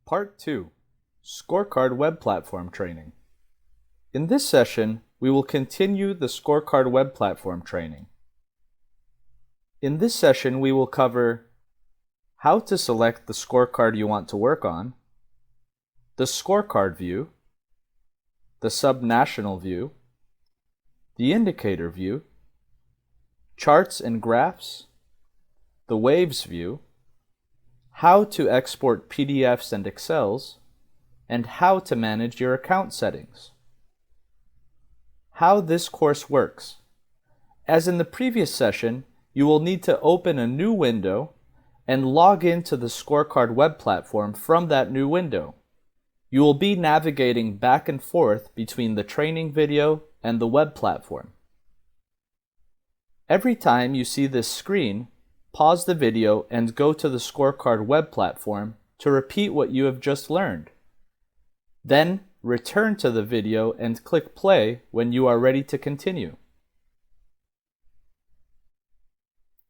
Part 2, Scorecard Web Platform Training. In this session, we will continue the Scorecard Web Platform Training. In this session, we will cover how to select the scorecard you want to work on, the scorecard view, the subnational view, the indicator view, charts and graphs, the waves view, how to export PDFs and Excels, and how to manage your account settings. How this course works. As in the previous session, you will need to open a new window and log into the Scorecard web platform from that new window. You will be navigating back and forth between the training video and the web platform. Every time you see this screen, pause the video and go to the Scorecard web platform to repeat what you have just learned. Then return to the video and click play when you are ready to continue.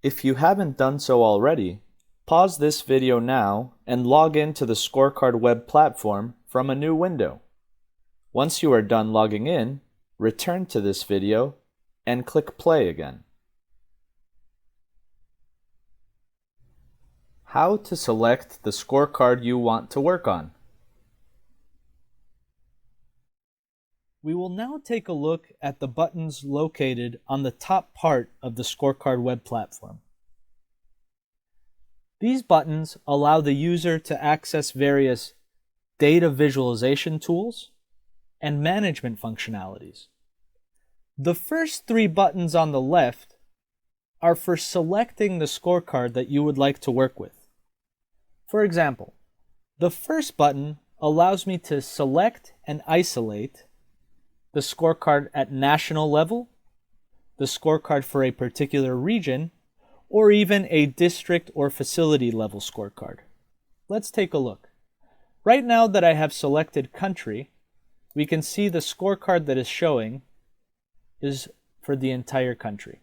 If you haven't done so already, pause this video now and log into the Scorecard web platform from a new window. Once you are done logging in, return to this video and click play again. How to select the scorecard you want to work on. We will now take a look at the buttons located on the top part of the Scorecard web platform. These buttons allow the user to access various data visualization tools and management functionalities. The first three buttons on the left are for selecting the scorecard that you would like to work with. For example, the first button allows me to select and isolate the scorecard at national level, the scorecard for a particular region, or even a district or facility level scorecard. Let's take a look. Right now that I have selected country, we can see the scorecard that is showing is for the entire country.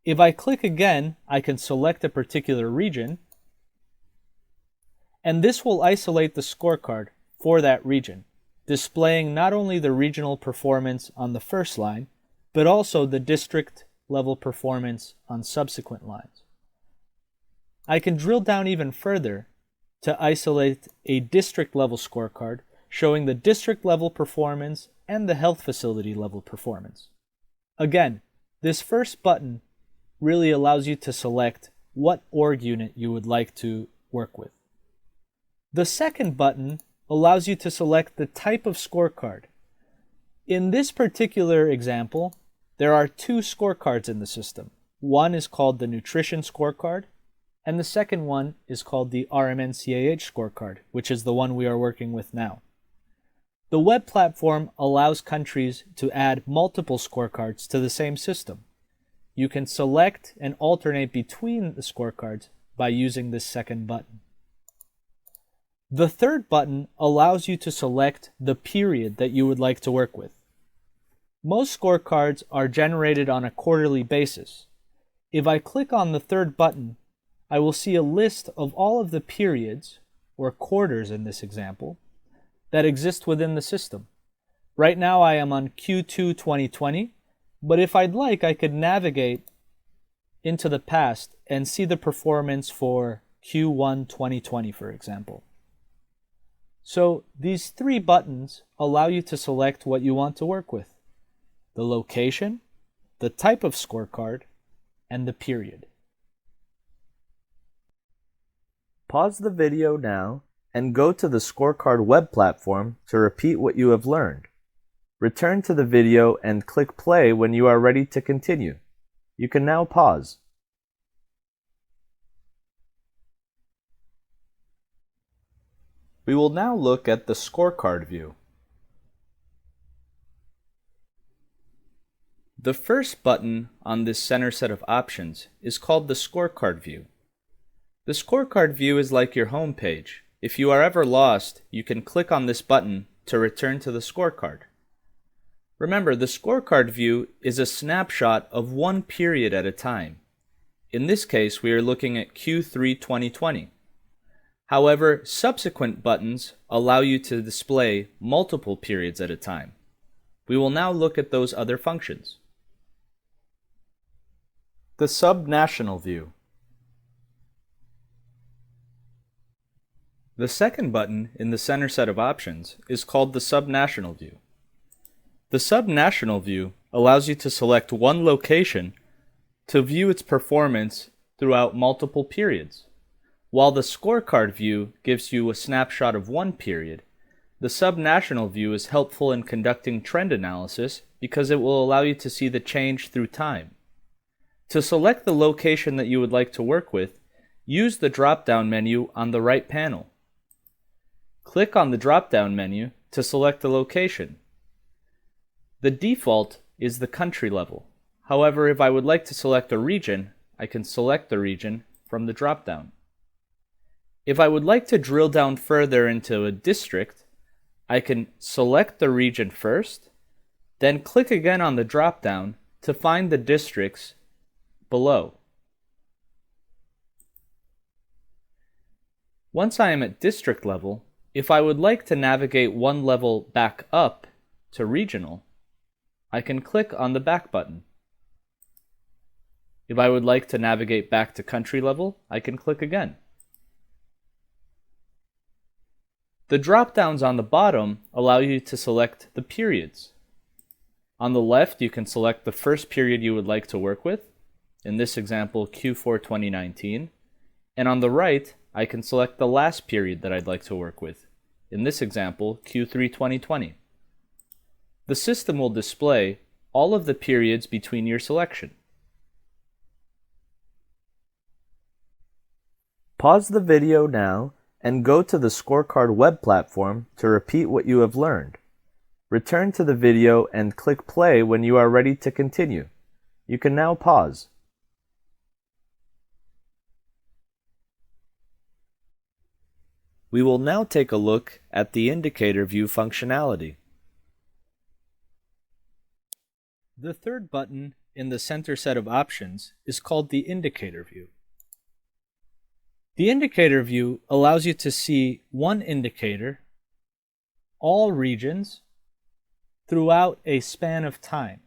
If I click again, I can select a particular region, and this will isolate the scorecard for that region, displaying not only the regional performance on the first line, but also the district level performance on subsequent lines. I can drill down even further to isolate a district level scorecard showing the district level performance and the health facility level performance. Again, this first button really allows you to select what org unit you would like to work with. The second button allows you to select the type of scorecard. In this particular example, there are two scorecards in the system. One is called the Nutrition Scorecard, and the second one is called the RMNCAH Scorecard, which is the one we are working with now. The web platform allows countries to add multiple scorecards to the same system. You can select and alternate between the scorecards by using this second button. The third button allows you to select the period that you would like to work with. Most scorecards are generated on a quarterly basis. If I click on the third button, I will see a list of all of the periods, or quarters in this example, that exist within the system. Right now I am on Q2 2020, but if I'd like, I could navigate into the past and see the performance for Q1 2020, for example. So these three buttons allow you to select what you want to work with: the location, the type of scorecard, and the period. Pause the video now and go to the Scorecard web platform to repeat what you have learned. Return to the video and click play when you are ready to continue. You can now pause. We will now look at the scorecard view. The first button on this center set of options is called the scorecard view. The scorecard view is like your home page. If you are ever lost, you can click on this button to return to the scorecard. Remember, the scorecard view is a snapshot of one period at a time. In this case, we are looking at Q3 2020. However, subsequent buttons allow you to display multiple periods at a time. We will now look at those other functions. The subnational view. The second button in the center set of options is called the subnational view. The subnational view allows you to select one location to view its performance throughout multiple periods. While the scorecard view gives you a snapshot of one period, the subnational view is helpful in conducting trend analysis because it will allow you to see the change through time. To select the location that you would like to work with, use the drop-down menu on the right panel. Click on the drop-down menu to select the location. The default is the country level. However, if I would like to select a region, I can select the region from the drop-down. If I would like to drill down further into a district, I can select the region first, then click again on the drop-down to find the districts below. Once I am at district level, if I would like to navigate one level back up to regional, I can click on the back button. If I would like to navigate back to country level, I can click again. The drop-downs on the bottom allow you to select the periods. On the left, you can select the first period you would like to work with, in this example Q4 2019, and on the right, I can select the last period that I'd like to work with, in this example Q3 2020. The system will display all of the periods between your selection. Pause the video now and go to the Scorecard web platform to repeat what you have learned. Return to the video and click play when you are ready to continue. You can now pause. We will now take a look at the indicator view functionality. The third button in the center set of options is called the indicator view. The indicator view allows you to see one indicator, all regions, throughout a span of time.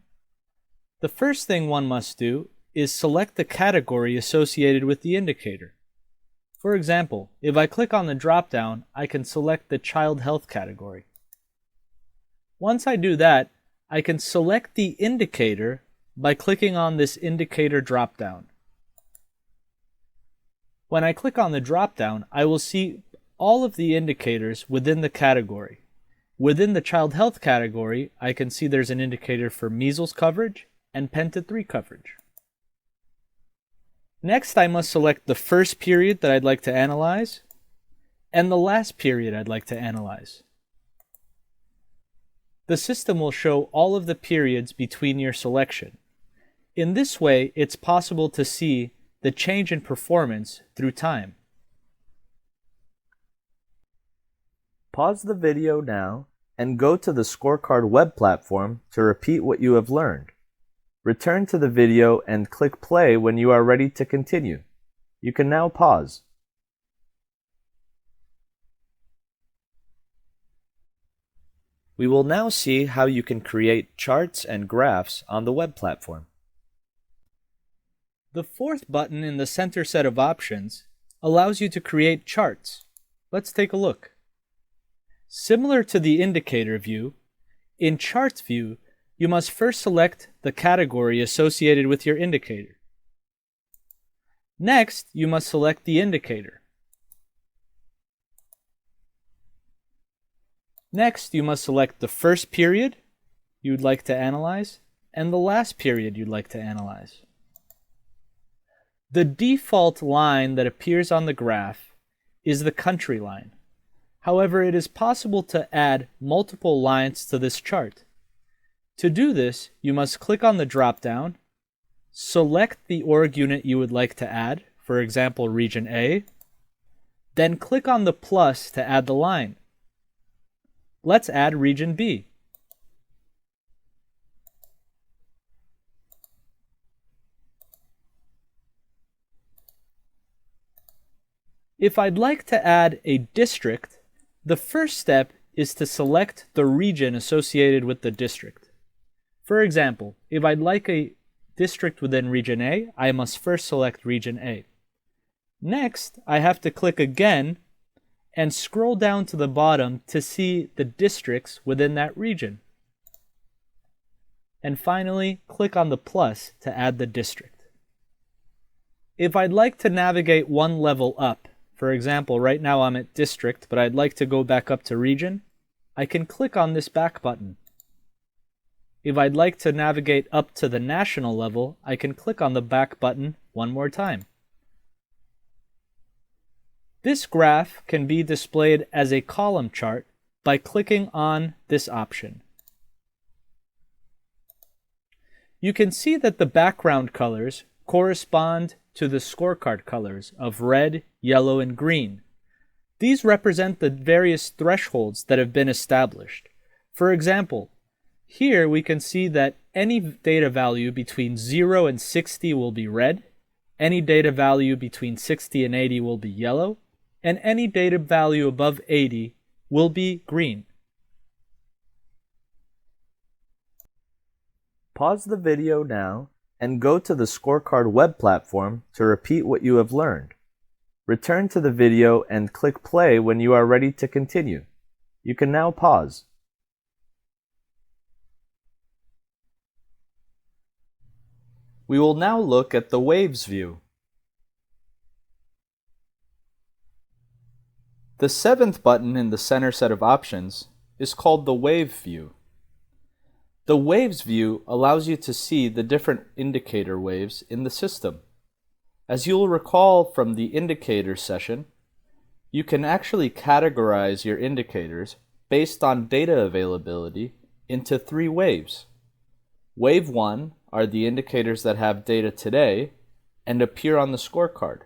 The first thing one must do is select the category associated with the indicator. For example, if I click on the drop-down, I can select the child health category. Once I do that, I can select the indicator by clicking on this indicator drop-down. When I click on the drop-down, I will see all of the indicators within the category. Within the child health category, I can see there's an indicator for measles coverage and Penta 3 coverage. Next, I must select the first period that I'd like to analyze and the last period I'd like to analyze. The system will show all of the periods between your selection. In this way, it's possible to see the change in performance through time. Pause the video now and go to the Scorecard web platform to repeat what you have learned. Return to the video and click play when you are ready to continue. You can now pause. We will now see how you can create charts and graphs on the web platform. The fourth button in the center set of options allows you to create charts. Let's take a look. Similar to the indicator view, in Charts view, you must first select the category associated with your indicator. Next, you must select the indicator. Next, you must select the first period you'd like to analyze and the last period you'd like to analyze. The default line that appears on the graph is the country line. However, it is possible to add multiple lines to this chart. To do this, you must click on the drop-down, select the org unit you would like to add, for example, Region A, then click on the plus to add the line. Let's add Region B. If I'd like to add a district, the first step is to select the region associated with the district. For example, if I'd like a district within Region A, I must first select Region A. Next, I have to click again and scroll down to the bottom to see the districts within that region. And finally, click on the plus to add the district. If I'd like to navigate one level up, for example, right now I'm at district, but I'd like to go back up to region, I can click on this back button. If I'd like to navigate up to the national level, I can click on the back button one more time. This graph can be displayed as a column chart by clicking on this option. You can see that the background colors correspond to the scorecard colors of red, yellow, and green. These represent the various thresholds that have been established. For example, here we can see that any data value between 0 and 60 will be red, any data value between 60 and 80 will be yellow, and any data value above 80 will be green. Pause the video now and go to the Scorecard web platform to repeat what you have learned. Return to the video and click play when you are ready to continue. You can now pause. We will now look at the Waves view. The seventh button in the center set of options is called the Wave view. The Waves view allows you to see the different indicator waves in the system. As you'll recall from the indicator session, you can actually categorize your indicators based on data availability into 3 waves. Wave 1 are the indicators that have data today and appear on the scorecard.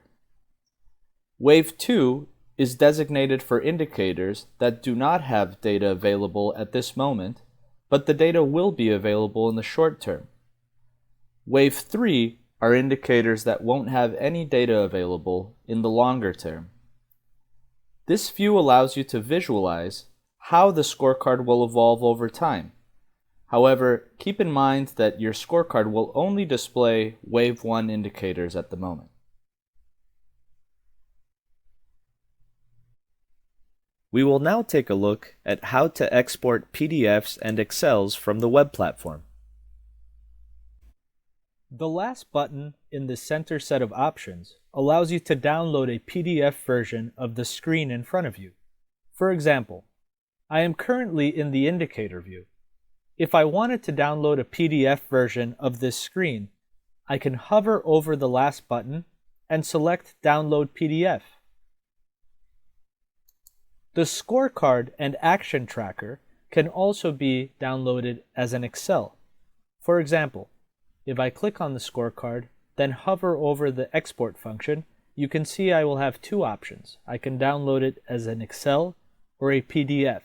Wave 2 is designated for indicators that do not have data available at this moment, but the data will be available in the short term. Wave 3 are indicators that won't have any data available in the longer term. This view allows you to visualize how the scorecard will evolve over time. However, keep in mind that your scorecard will only display Wave 1 indicators at the moment. We will now take a look at how to export PDFs and Excels from the web platform. The last button in the center set of options allows you to download a PDF version of the screen in front of you. For example, I am currently in the indicator view. If I wanted to download a PDF version of this screen, I can hover over the last button and select Download PDF. The scorecard and action tracker can also be downloaded as an Excel. For example, if I click on the scorecard, then hover over the export function, you can see I will have 2 options. I can download it as an Excel or a PDF.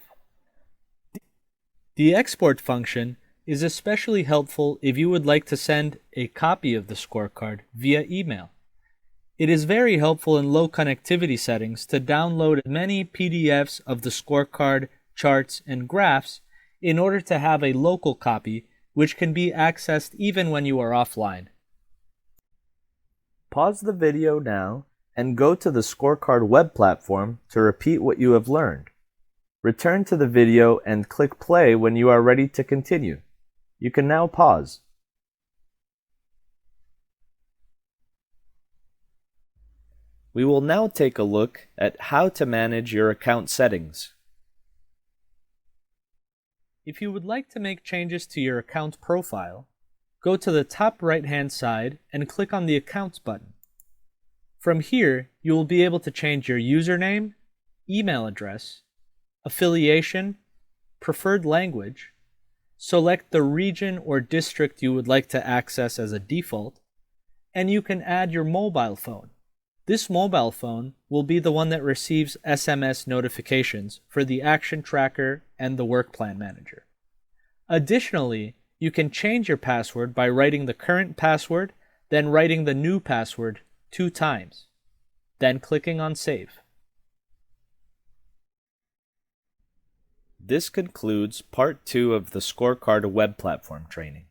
The export function is especially helpful if you would like to send a copy of the scorecard via email. It is very helpful in low connectivity settings to download many PDFs of the scorecard, charts, and graphs in order to have a local copy which can be accessed even when you are offline. Pause the video now and go to the Scorecard web platform to repeat what you have learned. Return to the video and click play when you are ready to continue. You can now pause. We will now take a look at how to manage your account settings. If you would like to make changes to your account profile, go to the top right-hand side and click on the Accounts button. From here, you will be able to change your username, email address, affiliation, preferred language, select the region or district you would like to access as a default, and you can add your mobile phone. This mobile phone will be the one that receives SMS notifications for the Action Tracker and the Work Plan Manager. Additionally, you can change your password by writing the current password, then writing the new password 2 times, then clicking on Save. This concludes part 2 of the Scorecard web platform training.